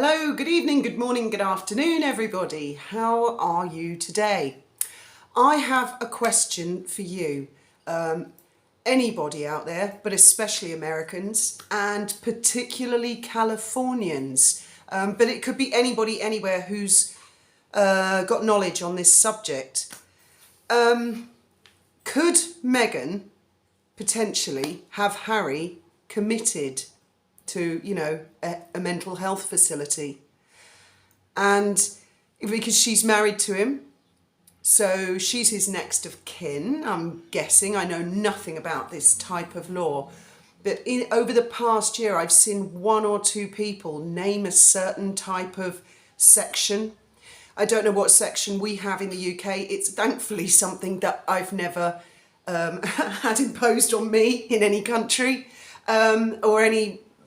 Hello, good evening, good morning, good afternoon, everybody. How are you today? I have a question for you. Anybody out there, but especially Americans and particularly Californians. But it could be anybody, anywhere who's got knowledge on this subject. Could Meghan potentially have Harry committed to, a mental health facility? And because she's married to him, so she's his next of kin, I'm guessing. I know nothing about this type of law. But over the past year, I've seen one or two people name a certain type of section. I don't know what section we have in the UK. It's thankfully something that I've never had imposed on me in any country,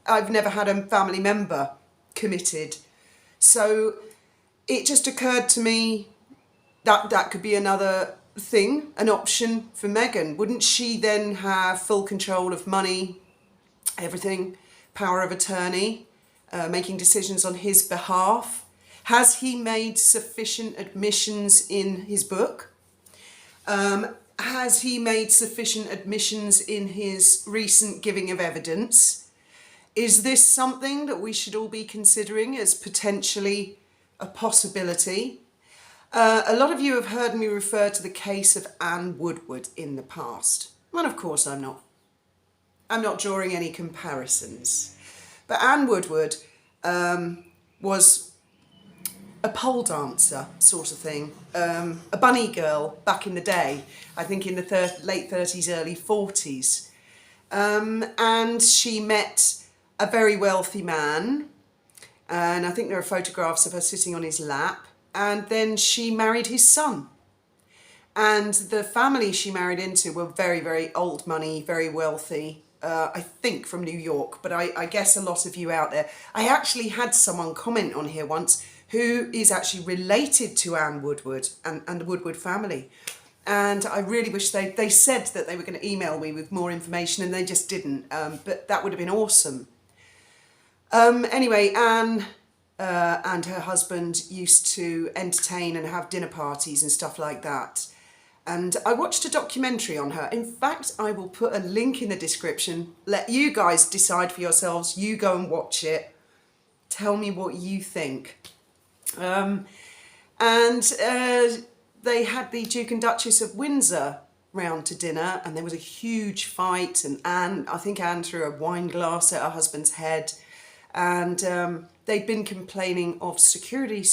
I've never had a family member committed. So it just occurred to me that that could be another thing, an option for Meghan. Wouldn't she then have full control of money, everything, power of attorney, making decisions on his behalf? Has he made sufficient admissions in his book? Has he made sufficient admissions in his recent giving of evidence? Is this something that we should all be considering as potentially a possibility? A lot of you have heard me refer to the case of Anne Woodward in the past. And of course I'm not drawing any comparisons. But Anne Woodward was a pole dancer sort of thing, a bunny girl back in the day, I think in the late 30s, early 40s. And she met a very wealthy man, and I think there are photographs of her sitting on his lap, and then she married his son. And the family she married into were very, very old money, very wealthy, I think from New York, but I guess a lot of you out there. I actually had someone comment on here once who is actually related to Anne Woodward and the Woodward family. And I really wish they said that they were going to email me with more information, and they just didn't, but that would have been awesome. Anyway, Anne and her husband used to entertain and have dinner parties and stuff like that. And I watched a documentary on her. In fact, I will put a link in the description. Let you guys decide for yourselves. You go and watch it. Tell me what you think. They had the Duke and Duchess of Windsor round to dinner, and there was a huge fight, and I think Anne threw a wine glass at her husband's head. And they'd been complaining of security,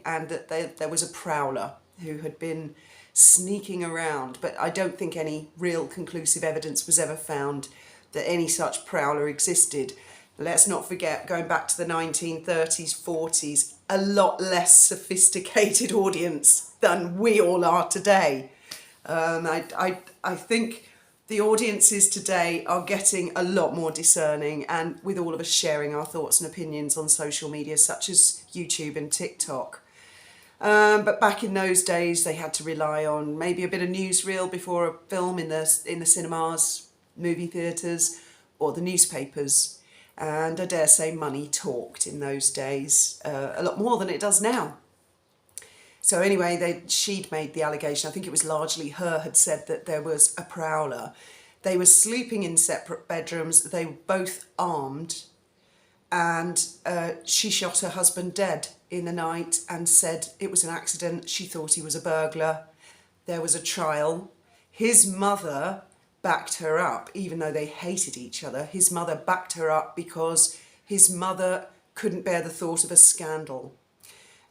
and that there was a prowler who had been sneaking around. But I don't think any real conclusive evidence was ever found that any such prowler existed. Let's not forget, going back to the 1930s, 40s, a lot less sophisticated audience than we all are today. I think the audiences today are getting a lot more discerning, and with all of us sharing our thoughts and opinions on social media such as YouTube and TikTok. But back in those days, they had to rely on maybe a bit of newsreel before a film in the cinemas, movie theatres, or the newspapers. And I dare say money talked in those days, a lot more than it does now. So anyway, she'd made the allegation, I think it was largely her, had said that there was a prowler. They were sleeping in separate bedrooms, they were both armed, and she shot her husband dead in the night and said it was an accident. She thought he was a burglar. There was a trial. His mother backed her up, even though they hated each other. His mother backed her up because his mother couldn't bear the thought of a scandal.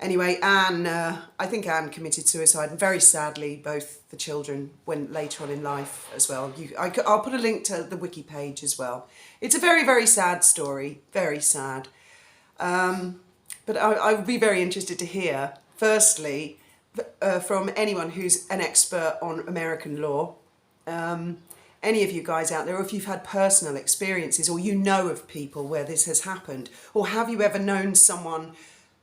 Anyway, I think Anne committed suicide, and very sadly, both the children went later on in life as well. I'll put a link to the wiki page as well. It's a very, very sad story, very sad. But I would be very interested to hear, firstly, from anyone who's an expert on American law, any of you guys out there, or if you've had personal experiences, or you know of people where this has happened, or have you ever known someone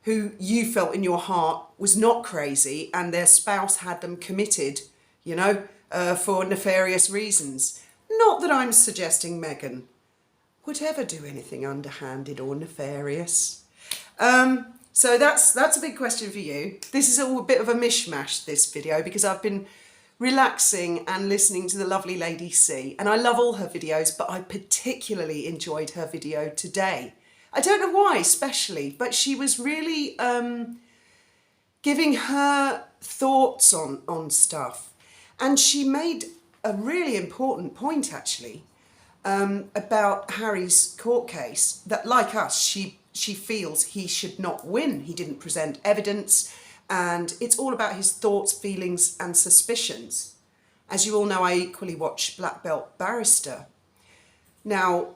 who you felt in your heart was not crazy and their spouse had them committed, for nefarious reasons? Not that I'm suggesting Meghan would ever do anything underhanded or nefarious. So that's a big question for you. This is all a bit of a mishmash, this video, because I've been relaxing and listening to the lovely Lady C. And I love all her videos, but I particularly enjoyed her video today. I don't know why especially, but she was really giving her thoughts on stuff. And she made a really important point actually about Harry's court case, that like us, she feels he should not win. He didn't present evidence, and it's all about his thoughts, feelings and suspicions. As you all know, I equally watch Black Belt Barrister. Now,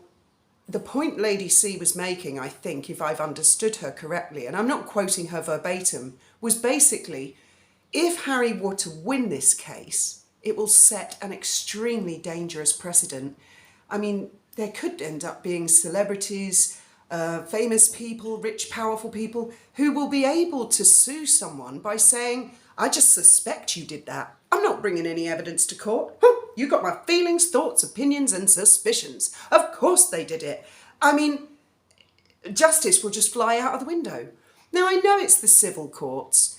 the point Lady C was making, I think, if I've understood her correctly, and I'm not quoting her verbatim, was basically, if Harry were to win this case, it will set an extremely dangerous precedent. I mean, there could end up being celebrities, famous people, rich, powerful people, who will be able to sue someone by saying, I just suspect you did that. I'm not bringing any evidence to court. You got my feelings, thoughts, opinions and suspicions. Of course they did it. I mean, justice will just fly out of the window. Now, I know it's the civil courts,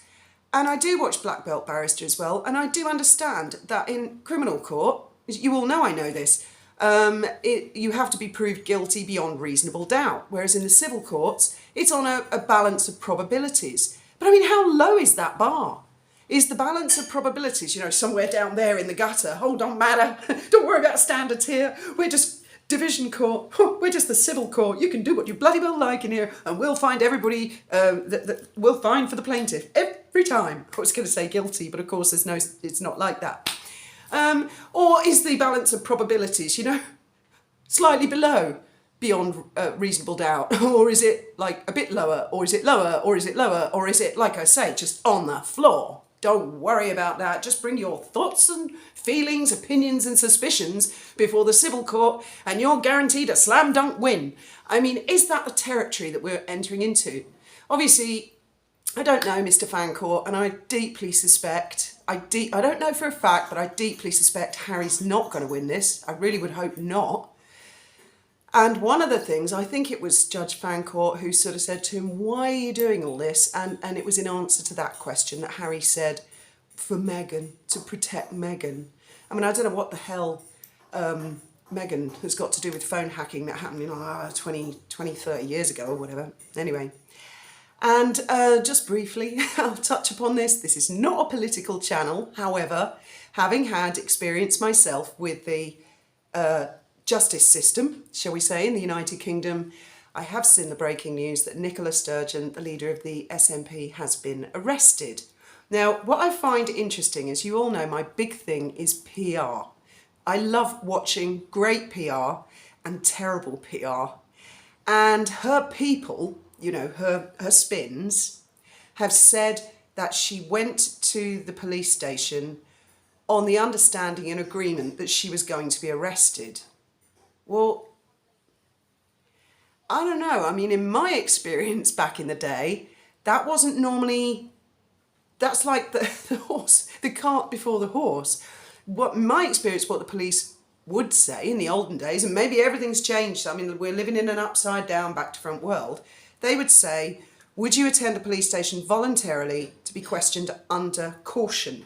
and I do watch Black Belt Barrister as well, and I do understand that in criminal court, you all know I know this, you have to be proved guilty beyond reasonable doubt, whereas in the civil courts, it's on a balance of probabilities. But I mean, how low is that bar? Is the balance of probabilities, somewhere down there in the gutter? Oh, don't matter. Don't worry about standards here. We're just division court. We're just the civil court. You can do what you bloody well like in here, and we'll find everybody, we'll find for the plaintiff every time. I was going to say guilty, but of course it's not like that. Or is the balance of probabilities, slightly below, beyond reasonable doubt? Or is it like a bit lower? Or is it lower? Or is it lower? Or is it, like I say, just on the floor? Don't worry about that. Just bring your thoughts and feelings, opinions and suspicions before the civil court and you're guaranteed a slam dunk win. I mean, is that the territory that we're entering into? Obviously, I don't know Mr. Fancourt, and I deeply suspect, I don't know for a fact, but I deeply suspect Harry's not going to win this. I really would hope not. And one of the things, I think it was Judge Fancourt who sort of said to him, why are you doing all this? And it was in answer to that question that Harry said, for Meghan, to protect Meghan. I mean, I don't know what the hell Meghan has got to do with phone hacking that happened 20, 30 years ago or whatever. Anyway. And just briefly, I'll touch upon this. This is not a political channel. However, having had experience myself with the justice system, shall we say, in the United Kingdom, I have seen the breaking news that Nicola Sturgeon, the leader of the SNP, has been arrested. Now, what I find interesting, as you all know, my big thing is PR. I love watching great PR and terrible PR. And her people, her spins, have said that she went to the police station on the understanding and agreement that she was going to be arrested. Well, I don't know. I mean, in my experience back in the day, that wasn't normally, that's like the cart before the horse. What my experience, what the police would say in the olden days, and maybe everything's changed. I mean, we're living in an upside down, back to front world. They would say, would you attend a police station voluntarily to be questioned under caution?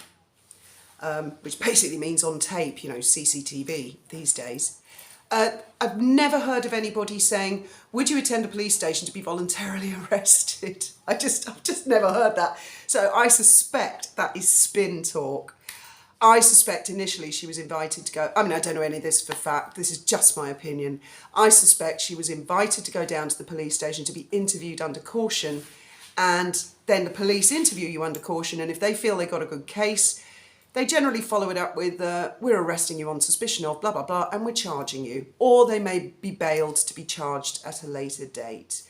Which basically means on tape, CCTV these days. I've never heard of anybody saying, would you attend a police station to be voluntarily arrested? I've just never heard that. So I suspect that is spin talk. I suspect initially she was invited to go, I mean, I don't know any of this for fact, this is just my opinion. I suspect she was invited to go down to the police station to be interviewed under caution, and then the police interview you under caution, and if they feel they got a good case, they generally follow it up with, we're arresting you on suspicion of blah, blah, blah, and we're charging you. Or they may be bailed to be charged at a later date.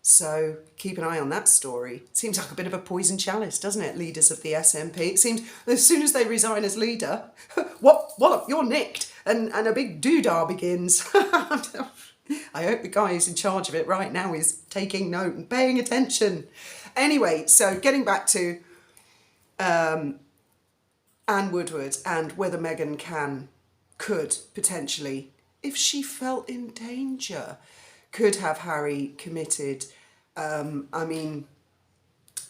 So keep an eye on that story. It seems like a bit of a poison chalice, doesn't it, leaders of the SNP? It seems as soon as they resign as leader, what, you're nicked, and a big doodah begins. I hope the guy who's in charge of it right now is taking note and paying attention. Anyway, so getting back to Anne Woodward and whether Meghan could potentially, if she felt in danger, could have Harry committed I mean,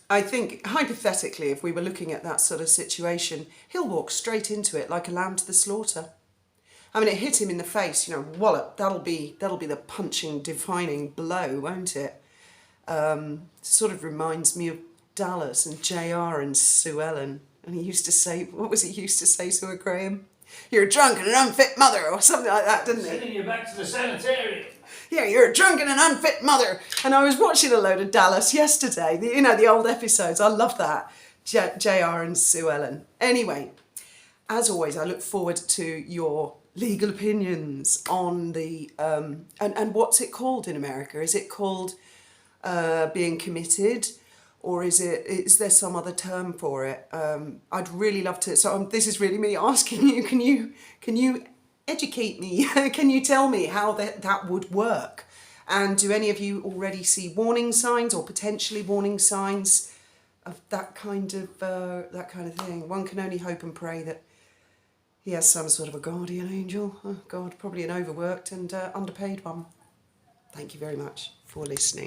I think, hypothetically, if we were looking at that sort of situation, he'll walk straight into it like a lamb to the slaughter. I mean, it hit him in the face, you know, wallop. That'll be the punching, defining blow, won't it? Sort of reminds me of Dallas and JR and Sue Ellen. And he used to say, what was he used to say to her, Graham? You're a drunk and an unfit mother, or something like that, didn't he? Sending you back to the sanitarium. Yeah, you're a drunk and an unfit mother. And I was watching a load of Dallas yesterday, the old episodes. I love that. JR and Sue Ellen. Anyway, as always, I look forward to your legal opinions on the, and what's it called in America? Is it called being committed? Or is there some other term for it? I'd really love to, so this is really me asking you, can you educate me? Can you tell me how that would work? And do any of you already see warning signs or potentially warning signs of that kind of thing? One can only hope and pray that he has some sort of a guardian angel. Oh God, probably an overworked and underpaid one. Thank you very much for listening.